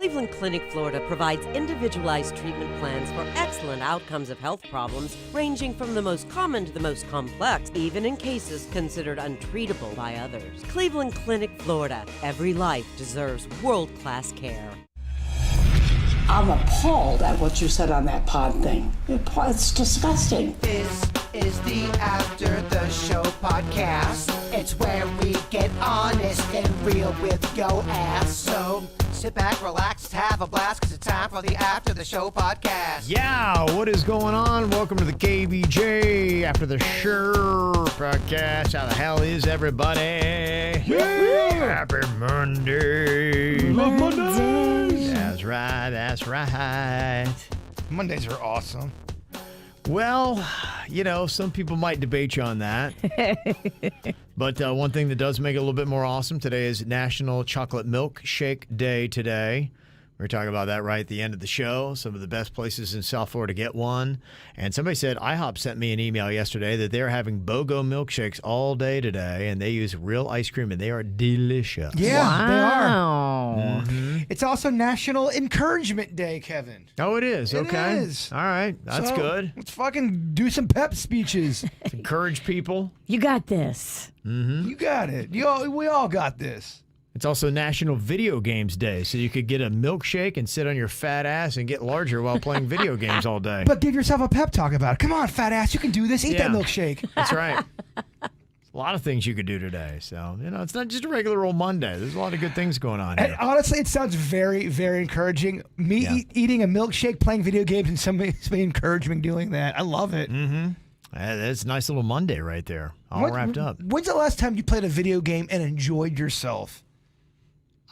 Cleveland Clinic, Florida provides individualized treatment plans for excellent outcomes of health problems ranging from the most common to the most complex, even in cases considered untreatable by others. Cleveland Clinic, Florida. Every life deserves world-class care. I'm appalled at what you said on that pod thing. It's disgusting. This is the After the Show podcast. It's where we get honest and real with yo ass. So sit back, relax, have a blast, because it's time for the After the Show podcast. Yeah, what is going on? Welcome to the KVJ After the Show podcast. How the hell is everybody? Yeah. Happy Monday. Love Mondays. That's right, that's right. Mondays are awesome. Well, you know, some people might debate you on that. But one thing that does make it a little bit more awesome, today is National Chocolate Milkshake Day today. We're talking about that right at the end of the show. Some of the best places in South Florida to get one. And somebody said, IHOP sent me an email yesterday that they're having BOGO milkshakes all day today, and they use real ice cream, and they are delicious. Yeah, they are. Mm-hmm. It's also National Encouragement Day, Kevin. Oh, it is? Okay. It is. All right. That's So, good. Let's fucking do some pep speeches. Encourage people. You got this. Mm-hmm. You got it. We all got this. It's also National Video Games Day, so you could get a milkshake and sit on your fat ass and get larger while playing video games all day. But give yourself a pep talk about it. Come on, fat ass, you can do this. Eat that milkshake. That's right. A lot of things you could do today. So, you know, it's not just a regular old Monday. There's a lot of good things going on here. And honestly, it sounds very, very encouraging. Me eating a milkshake, playing video games, and somebody encouraging doing that. I love it. Mm-hmm. That's a nice little Monday right there, all wrapped up. When's the last time you played a video game and enjoyed yourself?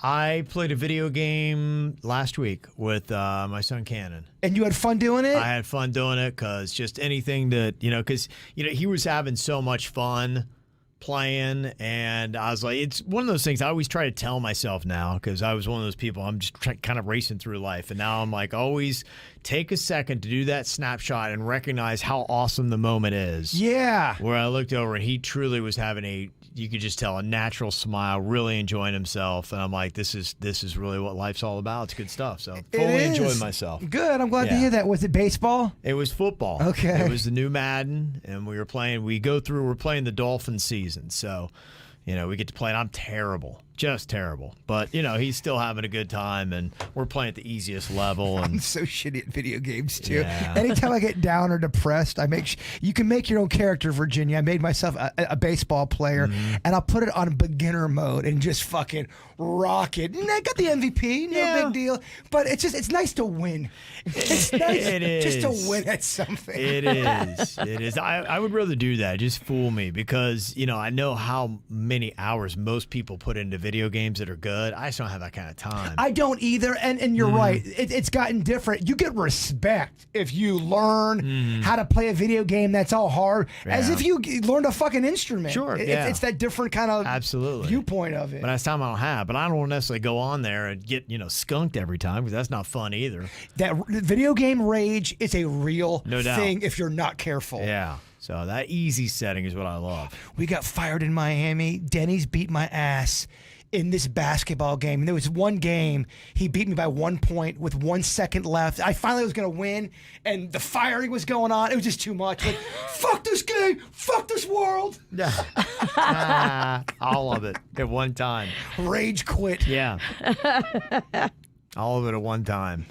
I played a video game last week with my son Cannon. And you had fun doing it? I had fun doing it because just anything that, because he was having so much fun playing, and I was like, it's one of those things I always try to tell myself now, because I was one of those people, I'm just kind of racing through life, and now I'm like, always take a second to do that snapshot and recognize how awesome the moment is. Yeah. Where I looked over and he truly was having you could just tell, a natural smile, really enjoying himself, and I'm like, this is really what life's all about. It's good stuff. So fully enjoyed myself. Good. I'm glad to hear that. Was it baseball? It was football. Okay. It was the new Madden, and we're playing the Dolphin season. So, we get to play, and I'm terrible. Just terrible. But, he's still having a good time, and we're playing at the easiest level. And I'm so shitty at video games, too. Yeah. Anytime I get down or depressed, you can make your own character, Virginia. I made myself a baseball player, and I'll put it on beginner mode and just fucking rock it. And I got the MVP, big deal. But it's nice to win. It's nice just to win at something. It is. It is. I would rather do that. Just fool me, because, I know how many hours most people put into video games that are good. I just don't have that kind of time. I don't either, and you're right. It's gotten different. You get respect if you learn how to play a video game that's all hard, as if you learned a fucking instrument. Sure, It's that different kind of viewpoint of it. But that's time I don't have. But I don't necessarily go on there and get, skunked every time, because that's not fun either. That video game rage is a real thing doubt. if you're not careful. Yeah. So that easy setting is what I love. We got fired in Miami. Denny's beat my ass in this basketball game. And there was one game, he beat me by 1 point with 1 second left. I finally was going to win, and the firing was going on. It was just too much. Like, fuck this game. Fuck this world. All of it at one time. Rage quit. Yeah. All of it at one time.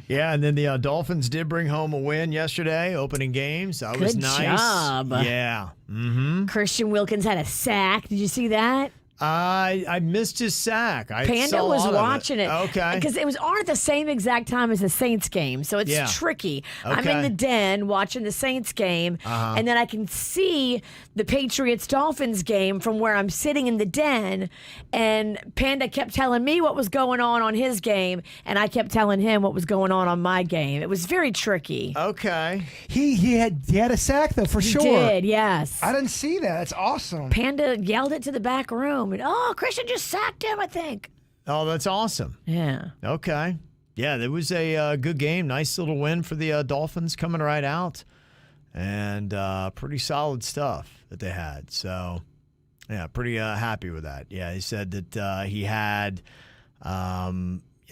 Yeah, and then the Dolphins did bring home a win yesterday, opening games. That was nice. Good job. Yeah. Mm-hmm. Christian Wilkins had a sack. Did you see that? I missed his sack. Panda was watching it. Okay. Because it was on at the same exact time as the Saints game, so it's tricky. Okay. I'm in the den watching the Saints game, and then I can see the Patriots-Dolphins game from where I'm sitting in the den, and Panda kept telling me what was going on his game, and I kept telling him what was going on my game. It was very tricky. Okay. He had a sack, though, for sure. He did, yes. I didn't see that. That's awesome. Panda yelled it to the back room. And, Christian just sacked him, I think. Oh, that's awesome. Yeah. Okay. Yeah, there was a good game. Nice little win for the Dolphins coming right out. And pretty solid stuff that they had. So, yeah, pretty happy with that. Yeah, he said that he had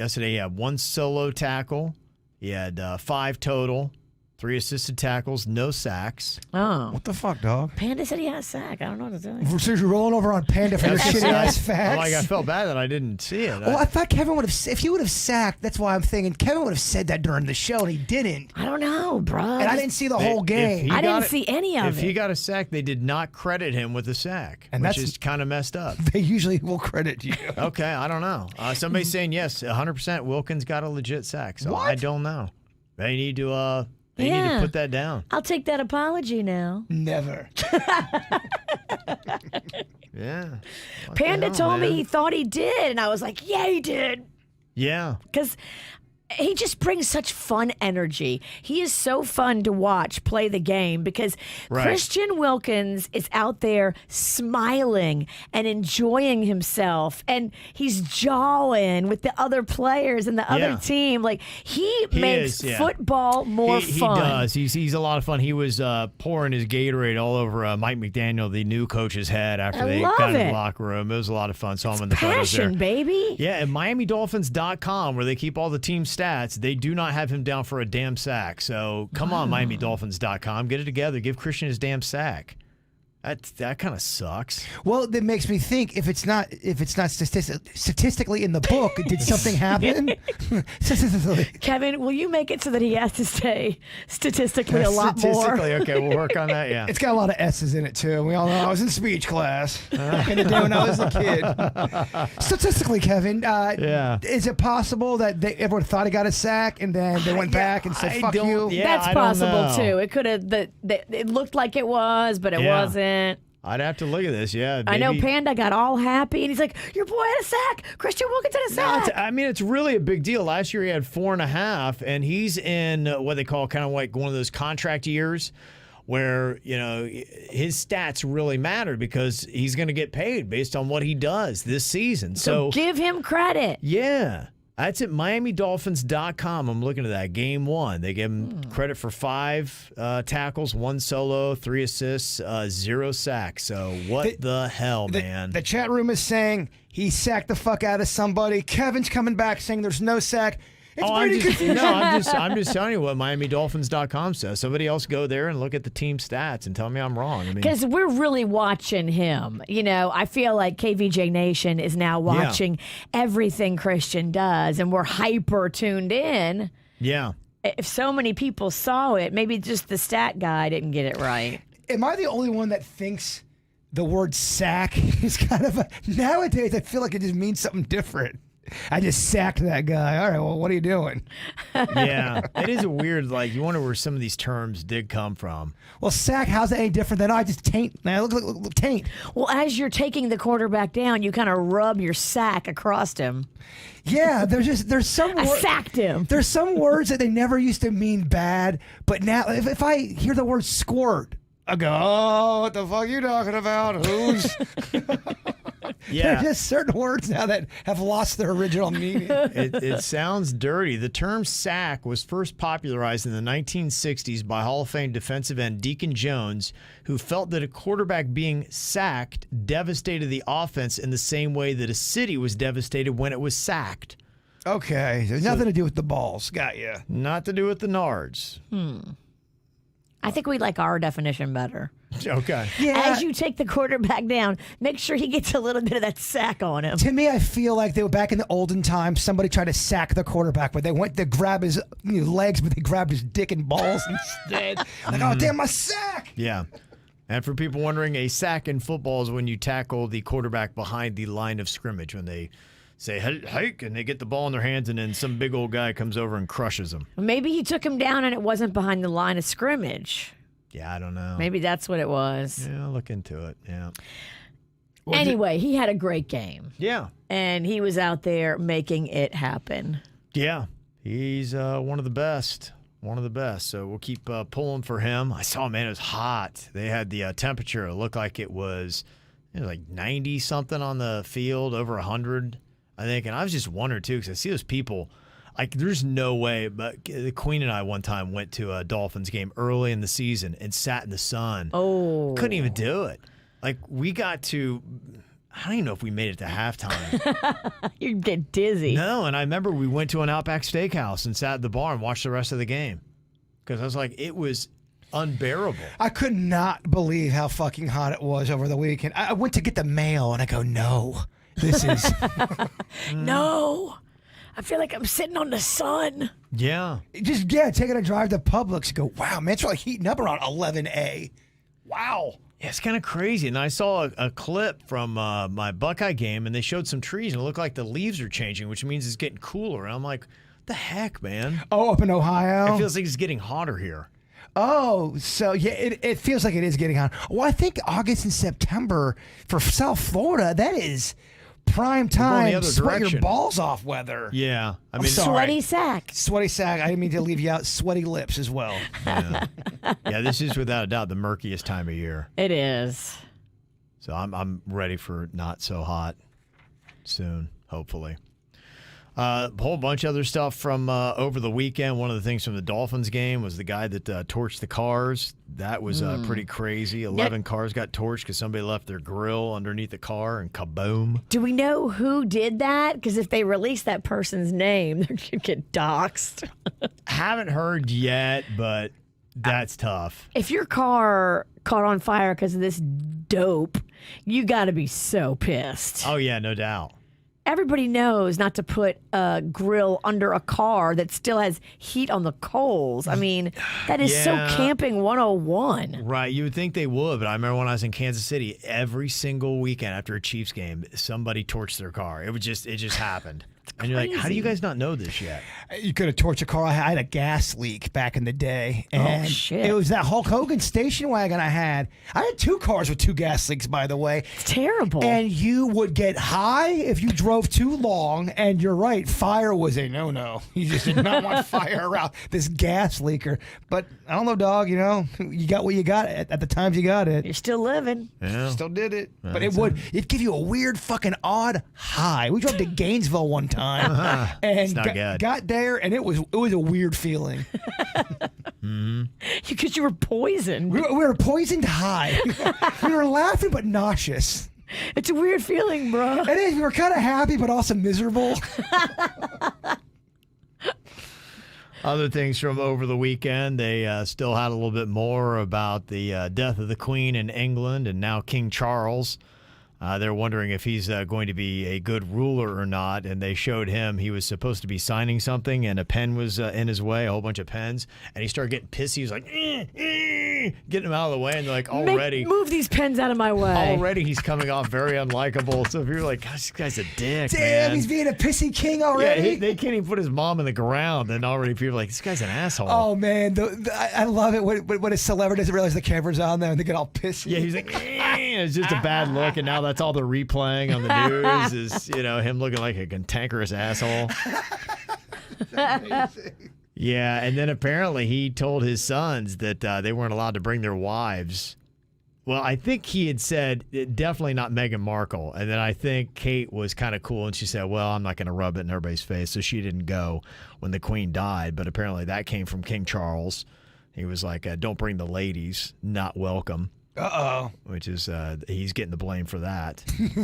yesterday he had 1 solo tackle. He had 5 total, 3 assisted tackles, no sacks. Oh. What the fuck, dog? Panda said he had a sack. I don't know what to tell you. So you're rolling over on Panda for your shitty ass facts? Like, I felt bad that I didn't see it. Well, I thought Kevin would have, if he would have sacked, that's why I'm thinking Kevin would have said that during the show, and he didn't. I don't know, bro. And I didn't see the whole game. I didn't see any of it. If he got a sack, they did not credit him with a sack, And which that's- is kind of messed up. They usually will credit you. Okay, I don't know. Somebody's saying yes, 100% Wilkins got a legit sack, so I don't know. They need to put that down. I'll take that apology now. Never. Yeah. What the Panda hell, told me man? he thought he did, and I was like, yeah, he did. Yeah. Because he just brings such fun energy. He is so fun to watch play the game because Christian Wilkins is out there smiling and enjoying himself, and he's jawing with the other players and the other team. Like he makes football more fun. He does. He's a lot of fun. He was pouring his Gatorade all over Mike McDaniel, the new coach's head after they got in the locker room. It was a lot of fun. Saw him in the photos there. Passion, baby. Yeah, at MiamiDolphins.com, where they keep all the team stats, they do not have him down for a damn sack. So come on, MiamiDolphins.com, get it together. Give Christian his damn sack. That kind of sucks. Well, that makes me think if it's not statistically in the book, did something happen? Kevin, will you make it so that he has to say statistically a lot more? Statistically, okay, we'll work on that. Yeah, it's got a lot of S's in it too. We all know I was in speech class back in the day when I was a kid. Statistically, Kevin, is it possible that everyone thought he got a sack and then they went back and said "fuck you"? Yeah, that's possible too. It could have. It looked like it was, but it wasn't. I'd have to look at this. Yeah, I know Panda got all happy, and he's like, "Your boy had a sack. Christian Wilkins had a sack." I mean, it's really a big deal. Last year he had 4.5, and he's in what they call kind of like one of those contract years where, his stats really matter because he's going to get paid based on what he does this season. So give him credit. Yeah. That's at MiamiDolphins.com. I'm looking at that. Game 1. They give him credit for 5 tackles, 1 solo, 3 assists, 0 sacks. So what the hell, man? The chat room is saying he sacked the fuck out of somebody. Kevin's coming back saying there's no sack. It's pretty confusing. I'm just telling you what MiamiDolphins.com says. Somebody else go there and look at the team stats and tell me I'm wrong. Because we're really watching him. I feel like KVJ Nation is now watching everything Christian does, and we're hyper tuned in. Yeah. If so many people saw it, maybe just the stat guy didn't get it right. Am I the only one that thinks the word sack is kind of nowadays I feel like it just means something different? I just sacked that guy. All right, well, what are you doing? Yeah, it is a weird, you wonder where some of these terms did come from. Well, sack, how's that any different than I just taint? Man, look, taint. Well, as you're taking the quarterback down, you kind of rub your sack across him. Yeah, there's some I sacked him. There's some words that they never used to mean bad, but now if I hear the word squirt, I go, oh, what the fuck are you talking about? Who's... Yeah. There's just certain words now that have lost their original meaning. It sounds dirty. The term sack was first popularized in the 1960s by Hall of Fame defensive end Deacon Jones, who felt that a quarterback being sacked devastated the offense in the same way that a city was devastated when it was sacked. Okay, there's nothing to do with the balls. Got you. Not to do with the nards. I think we like our definition better. Okay. Yeah. As you take the quarterback down, make sure he gets a little bit of that sack on him. To me, I feel like they were back in the olden times. Somebody tried to sack the quarterback, but they went to grab his legs, but they grabbed his dick and balls instead. Like, oh, damn, my sack! Yeah. And for people wondering, a sack in football is when you tackle the quarterback behind the line of scrimmage, when they say hike and they get the ball in their hands and then some big old guy comes over and crushes them. Maybe he took him down and it wasn't behind the line of scrimmage. Yeah, I don't know. Maybe that's what it was. Yeah, I'll look into it. Yeah. Well, anyway, he had a great game. Yeah. And he was out there making it happen. Yeah. He's one of the best. One of the best. So we'll keep pulling for him. I saw, man, it was hot. They had the temperature. It looked like it was like 90 something on the field, over 100, I think. And I was just wondering, too, because I see those people. Like, there's no way, but the Queen and I one time went to a Dolphins game early in the season and sat in the sun. Oh. Couldn't even do it. Like, we got to I don't even know if we made it to halftime. You get dizzy. No, and I remember we went to an Outback Steakhouse and sat at the bar and watched the rest of the game. Because I was like, it was unbearable. I could not believe how fucking hot it was over the weekend. I went to get the mail, and I go, no, this is... No. I feel like I'm sitting on the sun. Yeah. Taking a drive to Publix, go, wow, man, it's really heating up around 11A. Wow. Yeah, it's kind of crazy. And I saw a clip from my Buckeye game, and they showed some trees, and it looked like the leaves are changing, which means it's getting cooler. And I'm like, what the heck, man? Oh, up in Ohio? It feels like it's getting hotter here. Oh, so yeah, it feels like it is getting hot. Well, I think August and September for South Florida, that is prime time, sweat your balls off weather. Yeah. I mean, Sweaty sack. Sweaty sack. I didn't mean to leave you out. Sweaty lips as well. Yeah. Yeah, this is without a doubt the murkiest time of year. It is. So I'm ready for not so hot soon, hopefully. A whole bunch of other stuff from over the weekend. One of the things from the Dolphins game was the guy that torched the cars. That was pretty crazy. 11 cars got torched because somebody left their grill underneath the car, and kaboom. Do we know who did that? Because if they release that person's name, they're going to get doxxed. Haven't heard yet, but that's tough. If your car caught on fire because of this dope, you got to be so pissed. Oh, yeah, no doubt. Everybody knows not to put a grill under a car that still has heat on the coals. I mean, that is so camping 101. Right. You would think they would, but I remember when I was in Kansas City, every single weekend after a Chiefs game, somebody torched their car. It just happened. And you're like, how do you guys not know this yet? You could have torched a car. I had a gas leak back in the day. And shit. It was that Hulk Hogan station wagon I had. I had 2 cars with 2 gas leaks, by the way. It's terrible. And you would get high if you drove too long. And you're right, fire was a no-no. You just did not want fire around this gas leaker. But I don't know, dog, you got what you got at the times you got it. You're still living. Yeah. Still did it. But it'd give you a weird fucking odd high. We drove to Gainesville one time. And got there, and it was a weird feeling. Because you were poisoned. We were poisoned high. We were laughing but nauseous. It's a weird feeling, bro. It is. We were kind of happy but also miserable. Other things from over the weekend, they still had a little bit more about the death of the Queen in England and now King Charles. They're wondering if he's going to be a good ruler or not, and they showed him he was supposed to be signing something, and a pen was in his way, a whole bunch of pens, and he started getting pissy. He was like, getting him out of the way, and they're like, already. Move these pens out of my way. Already he's coming off very unlikable. So if you're like, gosh, this guy's a dick, Damn, man. he's being a pissy king already. Yeah, they can't even put his mom in the ground, and already people are like, this guy's an asshole. Oh, man. I love it when a celebrity doesn't realize the camera's on there and they get all pissy. Yeah, he's like, it's just a bad look, and now that's all they're replaying on the news is, him looking like a cantankerous asshole. Yeah, and then apparently he told his sons that they weren't allowed to bring their wives. Well, I think he had said definitely not Meghan Markle, and then I think Kate was kind of cool, and she said, well, I'm not going to rub it in everybody's face, so she didn't go when the Queen died, but apparently that came from King Charles. He was like, don't bring the ladies, not welcome. Uh-oh. Which is, he's getting the blame for that.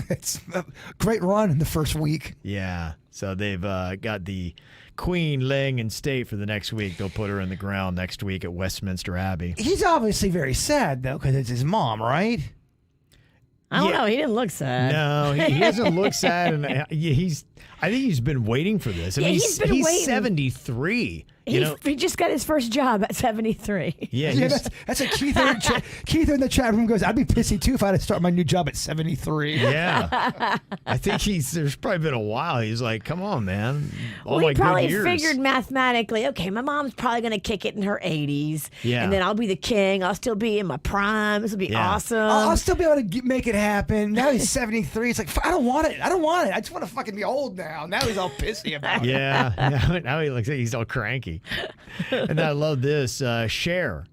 It's a great run in the first week. Yeah. So they've got the Queen laying in state for the next week. They'll put her in the ground next week at Westminster Abbey. He's obviously very sad, though, because it's his mom, right? I don't know. He didn't look sad. No, he doesn't look sad. And I think he's been waiting for this. I mean, he's been waiting. 73. He just got his first job at 73. Yeah, that's a Keith in the chat room goes, I'd be pissy too if I had to start my new job at 73. Yeah. I think there's probably been a while. He's like, come on, man. All my he probably good years. figured mathematically, okay, my mom's probably going to kick it in her 80s. Yeah. And then I'll be the king. I'll still be in my prime. This will be awesome. I'll still be able to make it happen. Now he's 73. It's like, I don't want it. I just want to fucking be old now. Now he's all pissy about it. Yeah. Now he looks like he's all cranky. And I love this. Cher,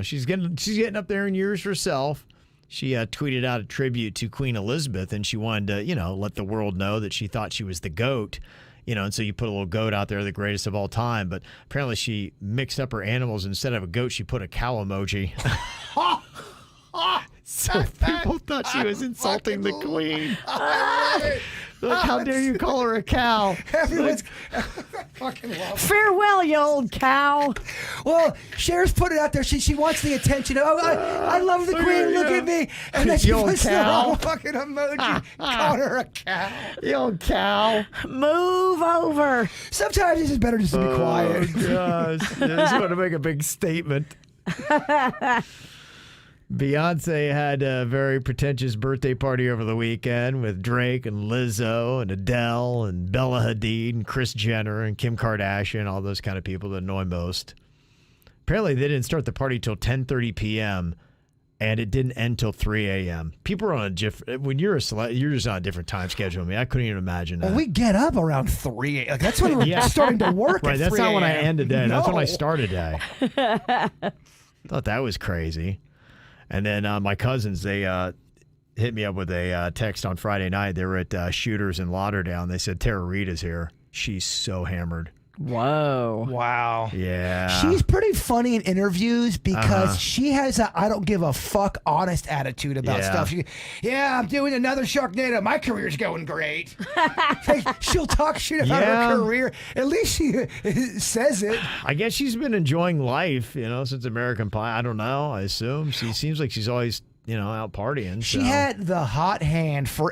she's getting up there in years herself. She tweeted out a tribute to Queen Elizabeth, and she wanted to, let the world know that she thought she was the GOAT. And so you put a little goat out there, the greatest of all time. But apparently she mixed up her animals. Instead of a goat, she put a cow emoji. So people thought she was insulting the queen. Like, how dare you call her a cow? Everyone's fucking love her. Farewell, you old cow. Well, Cher's put it out there. She wants the attention. Oh, I love the queen. Look at me. And then she You old puts the cow. wrong fucking emoji. Calling her a cow. You old cow. Move over. Sometimes it's just better just to be quiet. Oh, gosh. I just want to make a big statement. Beyonce had a very pretentious birthday party over the weekend with Drake and Lizzo and Adele and Bella Hadid and Kris Jenner and Kim Kardashian, all those kind of people that annoy most. Apparently, they didn't start the party till 10:30 p.m. and it didn't end till 3 a.m. People are on a when you're you're just on a different time schedule. I mean, I couldn't even imagine that. Well, we get up around 3. Like, that's when we're starting to work. Right, at that's 3 not when I a.m. end a day. No. That's when I start a day. Thought that was crazy. And then my cousins, they hit me up with a text on Friday night. They were at Shooters in Lauderdale, and they said, Tara Reid is here. She's so hammered. Whoa. Wow. Yeah. She's pretty funny in interviews because she has a I don't give a fuck honest attitude about stuff. I'm doing another Sharknado. My career's going great. Like, she'll talk shit about her career. At least she says it. I guess she's been enjoying life, since American Pie. I don't know. I assume. She seems like she's always, out partying. She had the hot hand for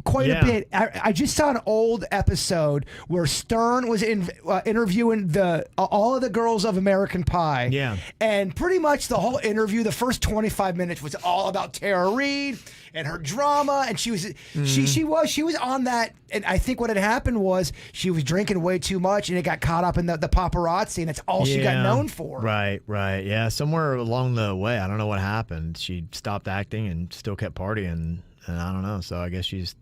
quite a bit. I just saw an old episode where Stern was interviewing all of the girls of American Pie. Yeah. And pretty much the whole interview, the first 25 minutes was all about Tara Reid and her drama. And she was on that. And I think what had happened was she was drinking way too much and it got caught up in the paparazzi, and that's all she got known for. Right. Yeah. Somewhere along the way, I don't know what happened. She stopped acting and still kept partying. And I don't know. So I guess she's,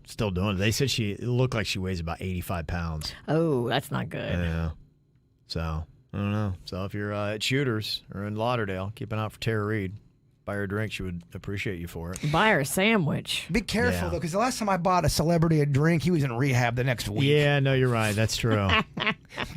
still doing it. They said it looked like she weighs about 85 pounds. Oh, that's not good. Yeah. So, I don't know. So if you're at Shooters or in Lauderdale, keep an eye out for Tara Reid. Buy her a drink. She would appreciate you for it. Buy her a sandwich. Be careful, though, because the last time I bought a celebrity a drink, he was in rehab the next week. Yeah, no, you're right. That's true.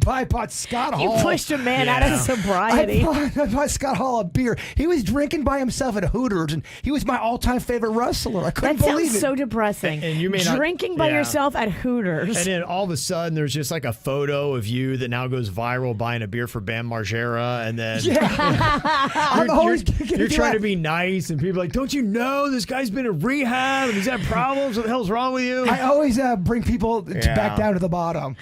I bought Scott Hall. You pushed a man out of sobriety. I bought Scott Hall a beer. He was drinking by himself at Hooters, and he was my all-time favorite wrestler. I couldn't believe it. That sounds so depressing. And you may not, drinking by yourself at Hooters. And then all of a sudden, there's just like a photo of you that now goes viral buying a beer for Bam Margera, and then you're trying to be nice, and people are like, don't you know this guy's been in rehab and he's had problems? What the hell's wrong with you? I always bring people back down to the bottom.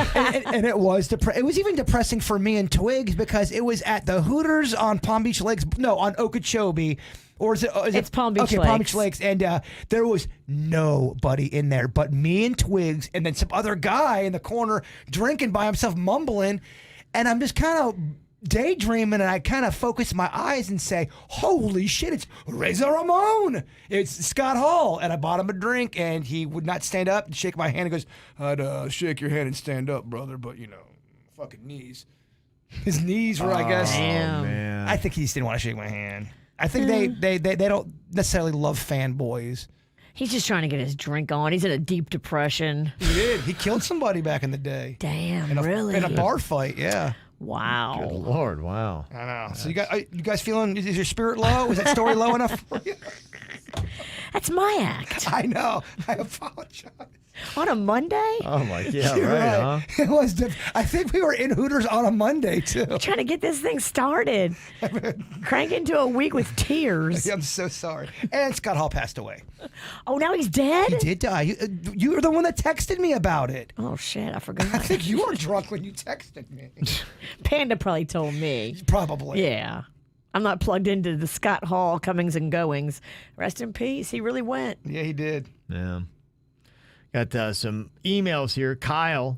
and it was it was even depressing for me and Twigs because it was at the Hooters on Palm Beach Lakes. No, on Okeechobee. Or is it's Palm Beach Lakes. Okay, Palm Beach Lakes. And there was nobody in there but me and Twigs and then some other guy in the corner drinking by himself, mumbling. And I'm just kind of daydreaming, and I kind of focus my eyes and say, holy shit, it's Razor Ramon. It's Scott Hall. And I bought him a drink, and he would not stand up and shake my hand. He goes, I'd shake your hand and stand up, brother, but, fucking knees. His knees were, I guess. Damn. Man. I think he just didn't want to shake my hand. I think they don't necessarily love fanboys. He's just trying to get his drink on. He's in a deep depression. He did. He killed somebody back in the day. Damn, really? In a bar fight, yeah. Wow. Good Lord, wow. I know. So you guys feeling, is your spirit low? Is that story low enough for you? That's my act. I know. I apologize. On a Monday? Oh, my, yeah, You're right, huh? It was. I think we were in Hooters on a Monday too. Trying to get this thing started. Crank into a week with tears. I'm so sorry. And Scott Hall passed away. Oh, now he's dead? He did die. You were the one that texted me about it. Oh, shit, I forgot. I think you were drunk when you texted me. Panda probably told me. Probably. Yeah. I'm not plugged into the Scott Hall comings and goings. Rest in peace. He really went. Yeah, he did. Yeah. Got some emails here. Kyle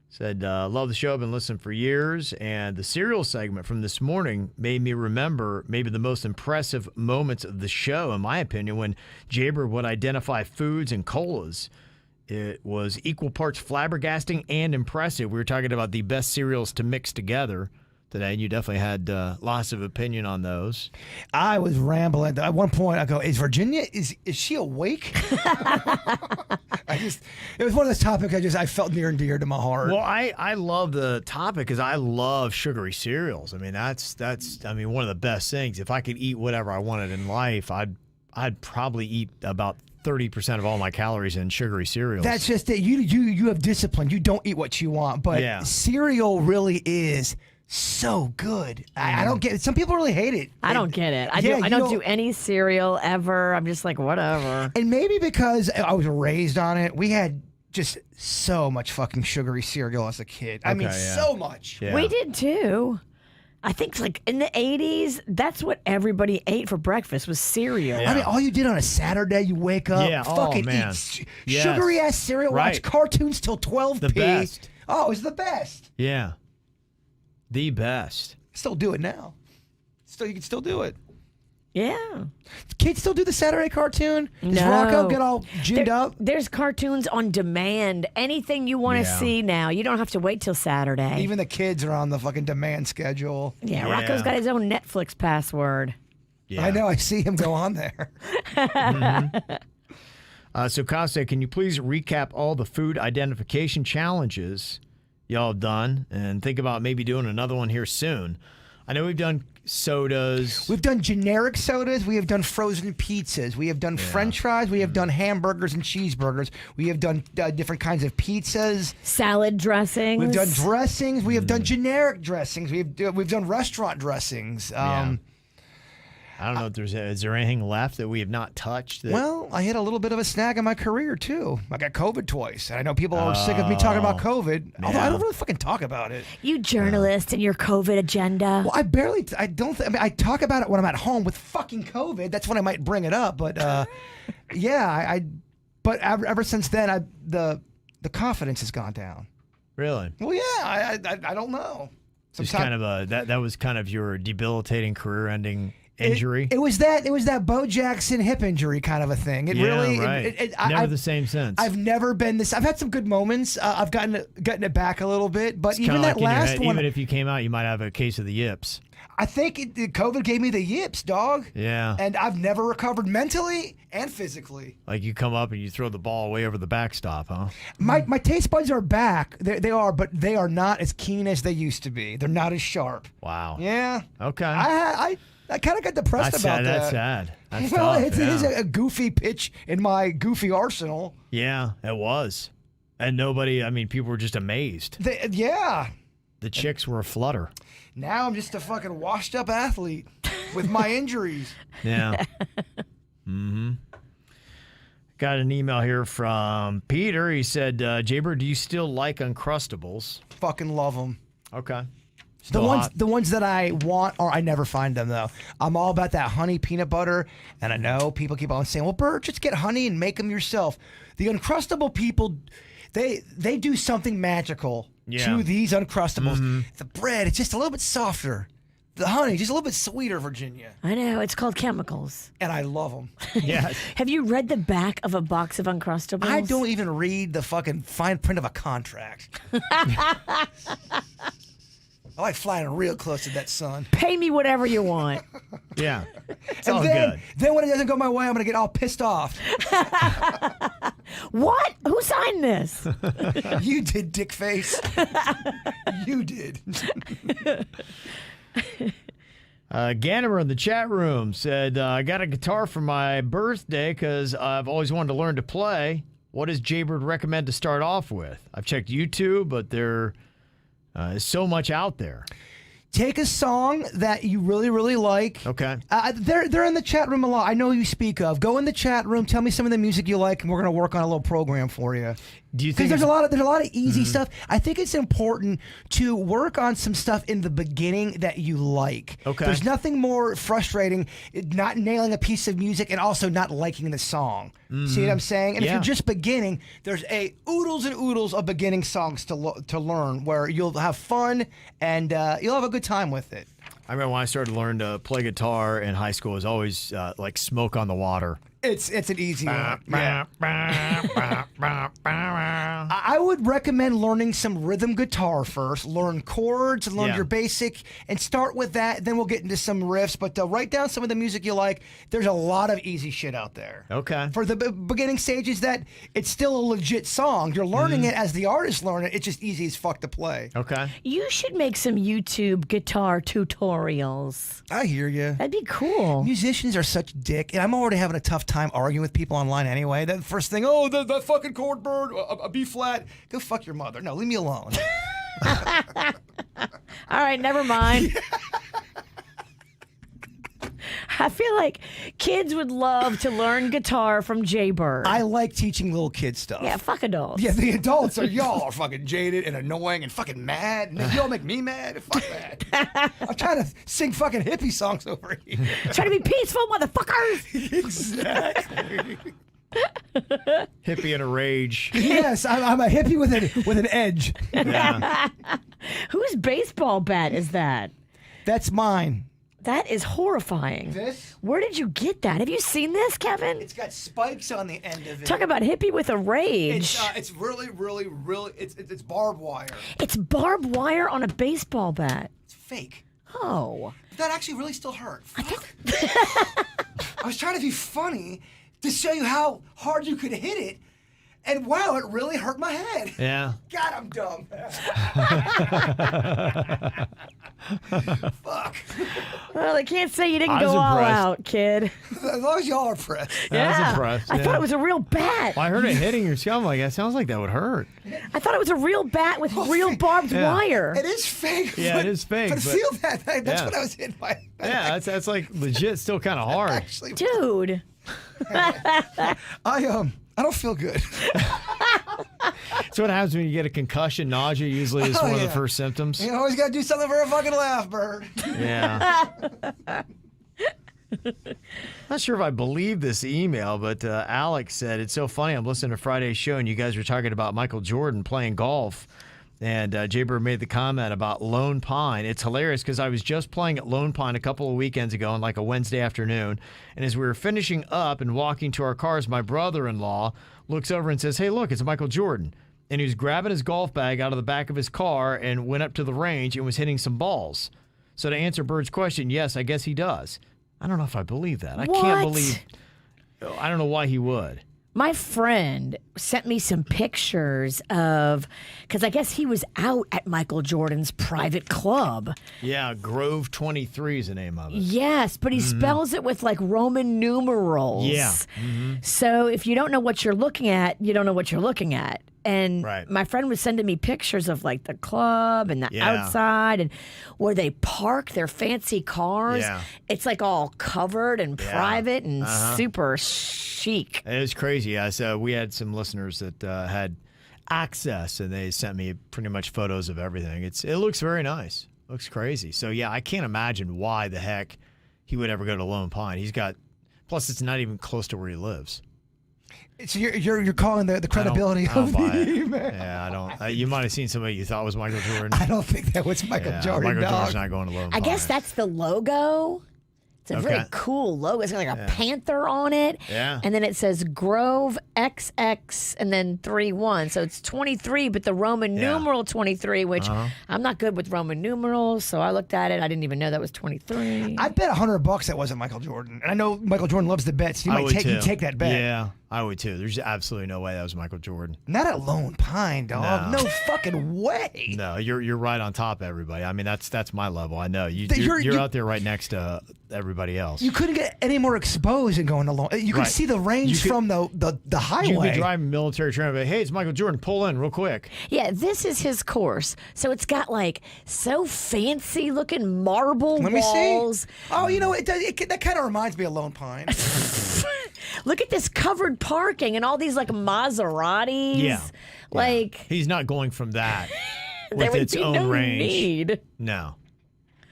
said, love the show. Been listening for years. And the cereal segment from this morning made me remember maybe the most impressive moments of the show, in my opinion, when Jaber would identify foods and colas. It was equal parts flabbergasting and impressive. We were talking about the best cereals to mix together. today, and you definitely had lots of opinion on those. I was rambling. At one point, I go, "Is Virginia? Is she awake?" It was one of those topics I felt near and dear to my heart. Well, I love the topic because I love sugary cereals. I mean, that's one of the best things. If I could eat whatever I wanted in life, I'd probably eat about 30% of all my calories in sugary cereals. That's just it. You have discipline. You don't eat what you want, but cereal really is so good. I don't get it. Some people really hate it. I don't get it. I don't do any cereal ever. I'm just like, whatever. And maybe because I was raised on it, we had just so much fucking sugary cereal as a kid. So much. Yeah. We did too. I think like in the 80s, that's what everybody ate for breakfast was cereal. Yeah. I mean, all you did on a Saturday, you wake up, fucking eat sugary ass cereal, watch cartoons till 12 p.m. The best. Oh, it was the best. Yeah. The best. Still do it now. You can still do it. Yeah. Kids still do the Saturday cartoon? Does No. Rocco get all ginned up? There's cartoons on demand. Anything you want to see now. You don't have to wait till Saturday. Even the kids are on the fucking demand schedule. Yeah, Rocco's got his own Netflix password. Yeah. I know. I see him go on there. So, Kase, can you please recap all the food identification challenges y'all have done and think about maybe doing another one here soon? I know we've done sodas. We've done generic sodas. We have done frozen pizzas. We have done French fries. We have done hamburgers and cheeseburgers. We have done different kinds of pizzas. Salad dressings. We've done dressings. We have done generic dressings. We've done restaurant dressings. I don't know if is there anything left that we have not touched? Well, I hit a little bit of a snag in my career, too. I got COVID twice, and I know people are sick of me talking about COVID, although I don't really fucking talk about it. You journalist and your COVID agenda. Well, I talk about it when I'm at home with fucking COVID. That's when I might bring it up, but but ever since then, the confidence has gone down. Really? Well, yeah, I don't know. Just kind of that was kind of your debilitating career-ending injury. It was that Bo Jackson hip injury kind of a thing. It really, right. Never the same since. I've never been this. I've had some good moments. I've gotten it back a little bit, but It's even kinda that like in your last head, one, even if you came out, you might have a case of the yips. I think COVID gave me the yips, dog. Yeah. And I've never recovered mentally and physically. Like you come up and you throw the ball way over the backstop, huh? My taste buds are back. They are, but they are not as keen as they used to be. They're not as sharp. Wow. Yeah. Okay. I kind of got depressed about that. That's sad. That's well, tough, it is a goofy pitch in my goofy arsenal. Yeah, it was. And people were just amazed. Yeah. The chicks were aflutter. Now I'm just a fucking washed up athlete with my injuries. Yeah. Got an email here from Peter. He said, Jaber, do you still like Uncrustables? Fucking love them. Okay. The ones that I want, or I never find them though. I'm all about that honey peanut butter, and I know people keep on saying, "Well, Bert, just get honey and make them yourself." The Uncrustable people, they do something magical to these Uncrustables. The bread, it's just a little bit softer. The honey, just a little bit sweeter, Virginia. I know, it's called chemicals. And I love them. Yes. Have you read the back of a box of Uncrustables? I don't even read the fucking fine print of a contract. I like flying real close to that sun. Pay me whatever you want. Yeah. It's And all then, good. then when it doesn't go my way, I'm going to get all pissed off. What? Who signed this? You did, dick face. You did. Gannimer in the chat room said, I got a guitar for my birthday because I've always wanted to learn to play. What does Jaybird recommend to start off with? I've checked YouTube, but there is so much out there. Take a song that you really, really like. Okay. They're in the chat room a lot. I know who you speak of. Go in the chat room. Tell me some of the music you like, and we're going to work on a little program for you. Do you think Because there's a lot of easy stuff. I think it's important to work on some stuff in the beginning that you like. Okay. There's nothing more frustrating not nailing a piece of music and also not liking the song. See what I'm saying? And if Yeah. you're just beginning, there's oodles and oodles of beginning songs to learn where you'll have fun and you'll have a good time with it. I remember when I started to learn to play guitar in high school, it was always like Smoke on the Water. It's an easy one. Yeah. I would recommend learning some rhythm guitar first. Learn chords, learn your basic, and start with that. Then we'll get into some riffs. But write down some of the music you like. There's a lot of easy shit out there. Okay. For the beginning stages, that it's still a legit song. You're learning it as the artists learn it. It's just easy as fuck to play. Okay. You should make some YouTube guitar tutorials. I hear you. That'd be cool. Musicians are such dick, and I'm already having a tough time arguing with people online anyway. That first thing, the fucking chord bird, a B flat. Go fuck your mother. No, leave me alone. All right, never mind. I feel like kids would love to learn guitar from Jaybird. I like teaching little kids stuff. Yeah, fuck adults. Yeah, the adults y'all are fucking jaded and annoying and fucking mad. And y'all make me mad. Fuck that. I'm trying to sing fucking hippie songs over here. Trying to be peaceful, motherfuckers. Exactly. Hippie in a rage. Yes, I'm a hippie with an edge. Yeah. Whose baseball bat is that? That's mine. That is horrifying. This? Where did you get that? Have you seen this, Kevin? It's got spikes on the end of it. Talk about hippie with a rage. It's really, it's barbed wire. It's barbed wire on a baseball bat. It's fake. Oh. That actually really still hurt. Fuck. I was trying to be funny to show you how hard you could hit it, and wow, it really hurt my head. Yeah. God, I'm dumb. Fuck. Well, I can't say you didn't I go was all impressed. out, kid. As long as y'all are pressed. I was impressed. I yeah. thought it was a real bat. Well, I heard it hitting your skull. I'm like, that sounds like that would hurt. I thought it was a real bat with real barbed wire. It is fake. Yeah, it is fake, But but- feel that. That's Yeah. what I was hit by. Yeah, that's like legit still kind of hard. Actually, Dude. I don't feel good. That's what happens when you get a concussion. Nausea usually is Oh, one of the yeah. first symptoms. You always got to do something for a fucking laugh, Bird. Yeah. Not sure if I believe this email, but Alex said, it's so funny. I'm listening to Friday's show, and you guys were talking about Michael Jordan playing golf. And Jaybird made the comment about Lone Pine. It's hilarious because I was just playing at Lone Pine a couple of weekends ago on like a Wednesday afternoon. And as we were finishing up and walking to our cars, my brother-in-law looks over and says, hey, look, it's Michael Jordan. And he was grabbing his golf bag out of the back of his car and went up to the range and was hitting some balls. So to answer Bird's question, yes, I guess he does. I don't know if I believe that. I can't believe. I don't know why he would. My friend sent me some pictures of, because I guess he was out at Michael Jordan's private club. Yeah, Grove 23 is the name of it. Yes, but he spells it with like Roman numerals. Yeah. So if you don't know what you're looking at, you don't know what you're looking at. And Right. my friend was sending me pictures of like the club and the Yeah. outside and where they park their fancy cars. Yeah. It's like all covered and private and super chic. It was crazy. Yeah, so we had some listeners that had access, and they sent me pretty much photos of everything. It looks very nice. Looks crazy. So yeah, I can't imagine why the heck he would ever go to Lone Pine. He's got. Plus, it's not even close to where he lives. So you're calling the credibility I don't of buy the it. email. Yeah, I don't. You might have seen somebody you thought was Michael Jordan. I don't think that was Michael Yeah, Jordan. Michael dog. Jordan's not going to Lone I Pine. guess that's the logo. It's a very Okay. cool logo. It's got like a panther on it. Yeah. And then it says Grove XX and then 31. So it's 23, but the Roman Yeah. numeral 23, which I'm not good with Roman numerals. So I looked at it. I didn't even know that was 23. I bet $100 that wasn't Michael Jordan. And I know Michael Jordan loves the bets. You I might would take too. take that bet. Yeah, I would too. There's absolutely no way that was Michael Jordan. Not at Lone Pine, dog. No. No fucking way. No, you're right on top of everybody. I mean, that's my level. I know That you're you're- out there right next to everybody else. You couldn't get any more exposed than going to Lone. You could Right. see the range You could- from the highway. You could be driving military train, but hey, it's Michael Jordan. Pull in real quick. Yeah, this is his course. So it's got like so fancy looking marble Let me walls. see. Oh, you know, that kind of reminds me of Lone Pine. Look at this covered parking and all these like Maseratis. Yeah. Like He's not going from that there with would its be own no range. need. No,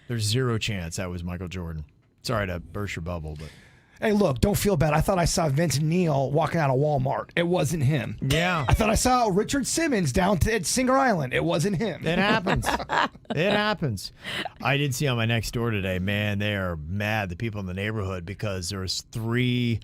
there's zero chance that was Michael Jordan. Sorry to burst your bubble, but Hey, look, don't feel bad. I thought I saw Vince Neil walking out of Walmart. It wasn't him. yeah, I thought I saw Richard Simmons down at Singer Island. It wasn't him. it happens. It happens. I did see on my next door today. Man, they are mad. The people in the neighborhood because there's 3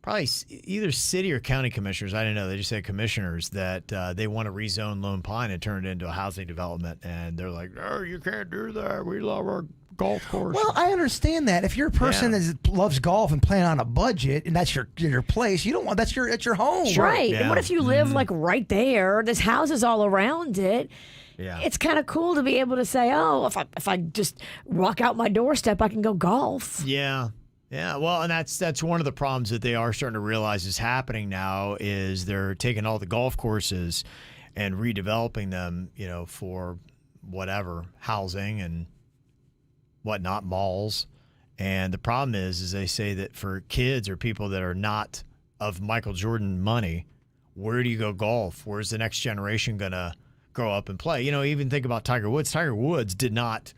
probably either city or county commissioners. I don't know. They just said commissioners that they want to rezone Lone Pine and turn it into a housing development. And they're like, "No, you can't do that. We love our golf course." Well, I understand that. If you're a person that loves golf and playing on a budget, and that's your place, you don't want that's your home. Sure. Right. Yeah. And what if you live like right there? There's houses all around it. Yeah. It's kind of cool to be able to say, oh, if I just walk out my doorstep, I can go golf. Yeah. Yeah, well, and that's one of the problems that they are starting to realize is happening now is they're taking all the golf courses and redeveloping them, for whatever, housing and whatnot, malls. And the problem is they say that for kids or people that are not of Michael Jordan money, where do you go golf? Where's the next generation going to grow up and play? Even think about Tiger Woods. Tiger Woods did not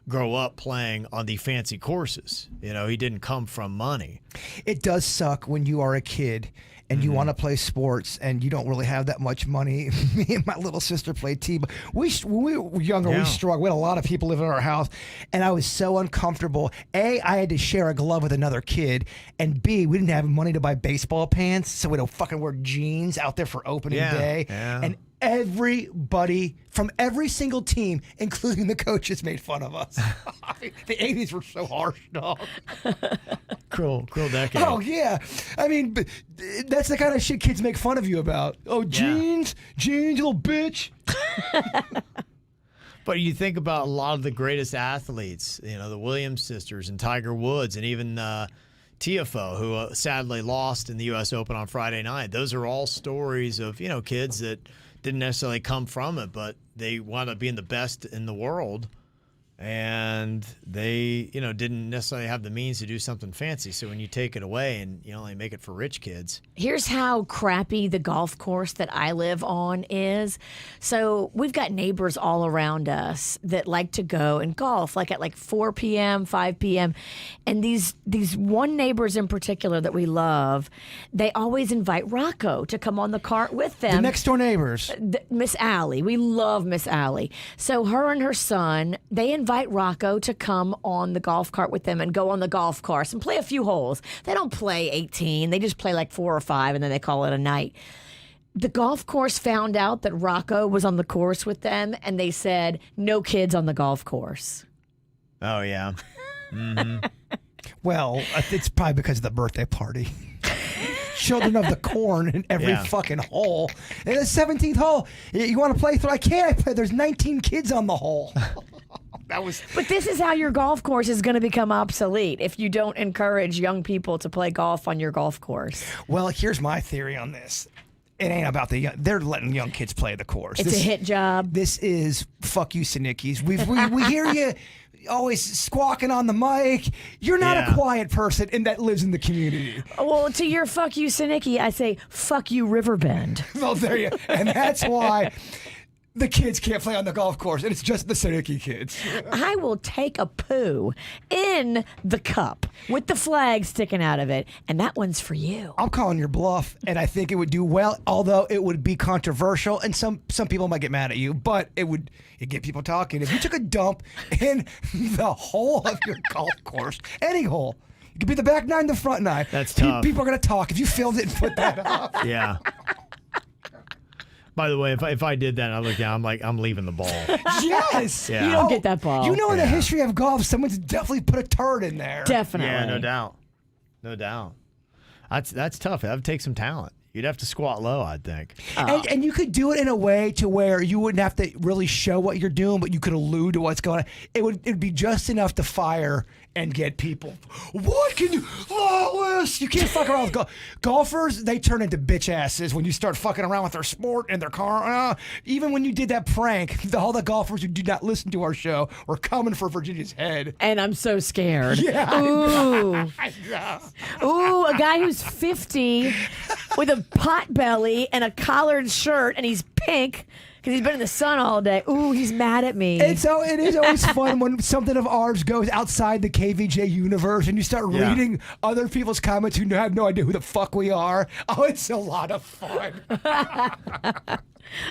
grow up playing on the fancy courses. He didn't come from money. It does suck when you are a kid and you want to play sports and you don't really have that much money. Me and my little sister played t-ball. When we were younger, we struggled. We had a lot of people living in our house, and I was so uncomfortable. A, I had to share a glove with another kid, and B, we didn't have money to buy baseball pants, so we'd fucking wear jeans out there for opening day. Yeah. And everybody from every single team, including the coaches, made fun of us. The 80s were so harsh, dog. Cruel decade. Oh, yeah. I mean, that's the kind of shit kids make fun of you about. Oh, jeans, you little bitch. But you think about a lot of the greatest athletes, the Williams sisters and Tiger Woods and even Tiafoe, who sadly lost in the U.S. Open on Friday night. Those are all stories of, kids that didn't necessarily come from it, but they wound up being the best in the world. And they, didn't necessarily have the means to do something fancy. So when you take it away and you only make it for rich kids. Here's how crappy the golf course that I live on is. So we've got neighbors all around us that like to go and golf, like at 4 p.m., 5 p.m. And these one neighbors in particular that we love, they always invite Rocco to come on the cart with them. The next door neighbors. Miss Allie. We love Miss Allie. So her and her son, they invite Rocco to come on the golf cart with them and go on the golf course and play a few holes. They don't play 18. They just play 4 or 5 and then they call it a night. The golf course found out that Rocco was on the course with them and they said, no kids on the golf course. Oh, yeah. Mm-hmm. Well, it's probably because of the birthday party. Children of the corn in every fucking hole. In the 17th hole, you want to play through? I can't play. There's 19 kids on the hole. But this is how your golf course is going to become obsolete if you don't encourage young people to play golf on your golf course. Well, here's my theory on this. It ain't about the young. They're letting young kids play the course. It's a hit job. This is fuck you, Sinickies. We hear you always squawking on the mic. You're not a quiet person and that lives in the community. Well, to your fuck you, Sinicki, I say fuck you, Riverbend. Well, there you. And that's why the kids can't play on the golf course, and it's just the Sinicki kids. I will take a poo in the cup with the flag sticking out of it, and that one's for you. I'm calling your bluff, and I think it would do well, although it would be controversial, and some people might get mad at you, but it'd get people talking. If you took a dump in the hole of your golf course, any hole, it could be the back 9, the front 9. That's tough. People are going to talk if you filmed it and put that up. Yeah. By the way, if I did that and I looked down, I'm like, I'm leaving the ball. Yes. Yeah. You don't get that ball. You know, in the history of golf, someone's definitely put a turd in there. Definitely. Yeah, no doubt. No doubt. That's tough. That would take some talent. You'd have to squat low, I'd think. And you could do it in a way to where you wouldn't have to really show what you're doing, but you could allude to what's going on. It'd be just enough to fire and get people. What can you, Lawless? You can't fuck around with golfers. They turn into bitch asses when you start fucking around with their sport and their car. Even when you did that prank, all the golfers who do not listen to our show were coming for Virginia's head. And I'm so scared. Yeah. Ooh. Yeah. Ooh, a guy who's 50 with a pot belly and a collared shirt, and he's pink because he's been in the sun all day. Ooh, he's mad at me. And so it is always fun when something of ours goes outside the KVJ universe and you start reading other people's comments who have no idea who the fuck we are. Oh, it's a lot of fun.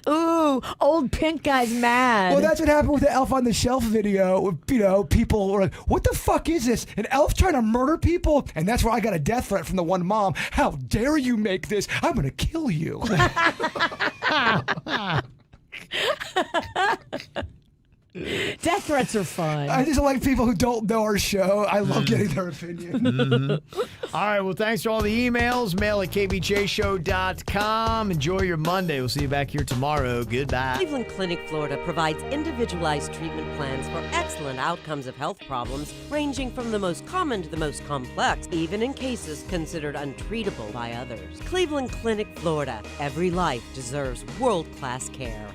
Ooh, you. Old pink guy's mad. Well, that's what happened with the Elf on the Shelf video. You know, people were like, what the fuck is this? An elf trying to murder people? And that's where I got a death threat from the one mom. How dare you make this? I'm going to kill you. Death threats are fun. I just like people who don't know our show. I love getting their opinion. All right, well, thanks for all the emails. Mail at kvjshow.com. Enjoy your Monday. We'll see you back here tomorrow. Goodbye. Cleveland Clinic, Florida provides individualized treatment plans for excellent outcomes of health problems, ranging from the most common to the most complex, even in cases considered untreatable by others. Cleveland Clinic, Florida. Every life deserves world-class care.